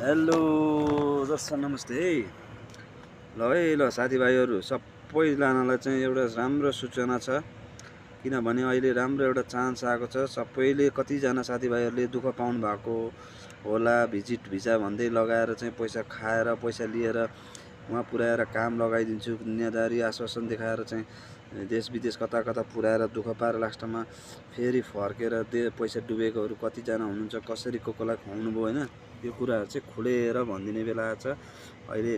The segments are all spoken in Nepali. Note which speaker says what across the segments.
Speaker 1: हेलो दर्शक नमस्ते है ल साथीभाइहरू सबैजनालाई चाहिँ एउटा राम्रो सूचना छ। किनभने अहिले राम्रो एउटा चान्स आएको छ। सबैले कतिजना साथीभाइहरूले दुःख पाउनु भएको होला, भिजिट भिजा भन्दै लगाएर चाहिँ पैसा खाएर पैसा लिएर वहाँ पुर्याएर काम लगाइदिन्छु दुनियादारी आश्वासन देखाएर चाहिँ देश विदेश कता कता पुर्याएर दुःख पाएर लास्टमा फेरि फर्केर पैसा डुबेकोहरू कतिजना हुनुहुन्छ, कसरी कोलाई खुवाउनु भयो होइन, यो कुराहरू चाहिँ खुलेर भनिदिने बेला छ। अहिले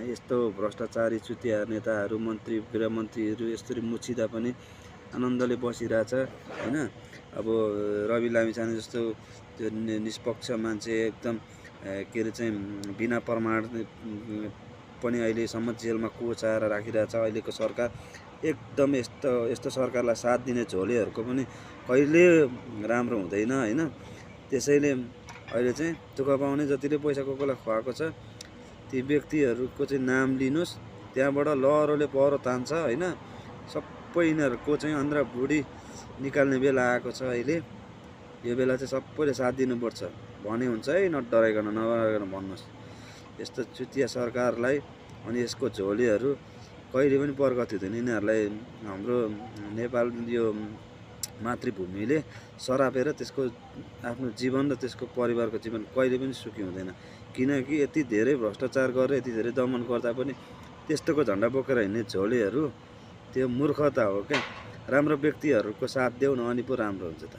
Speaker 1: यस्तो भ्रष्टाचारी चुतिया नेताहरू, मन्त्री गृहमन्त्रीहरू यसरी मुछिँदा पनि आनन्दले बसिरहेछ होइन। अब रवि लामिछाने जस्तो त्यो निष्पक्ष मान्छे एकदम के अरे चाहिँ बिना प्रमाण पनि अहिलेसम्म जेलमा कोचाएर राखिरहेछ अहिलेको सरकार। एकदम यस्तो सरकारलाई साथ दिने झोलेहरूको पनि कहिले राम्रो हुँदैन होइन। त्यसैले अहिले चाहिँ दुःख पाउने जतिले पैसा कोलाई खुवाएको छ ती व्यक्तिहरूको चाहिँ नाम लिनुहोस्, त्यहाँबाट लहरोले पहरो तान्छ होइन। सबै यिनीहरूको चाहिँ आन्द्रा भुडी निकाल्ने बेला आएको छ अहिले। यो बेला चाहिँ सबैले साथ दिनुपर्छ भने हुन्छ है, नडराइकन भन्नुहोस्। यस्तो चुतिया सरकारलाई अनि यसको झोलीहरू कहिले पनि प्रगति हुँदैन। यिनीहरूलाई हाम्रो नेपाल यो मातृभूमिले सरापेर त्यसको आफ्नो जीवन र त्यसको परिवारको जीवन कहिले पनि सुखी हुँदैन। किनकि यति धेरै भ्रष्टाचार गरेर यति धेरै दमन गर्दा पनि त्यस्तोको झन्डा बोकेर हिँड्ने झोलीहरू त्यो मूर्खता हो क्या। राम्रो व्यक्तिहरूको साथ देऊ न, अनि पो राम्रो हुन्छ त।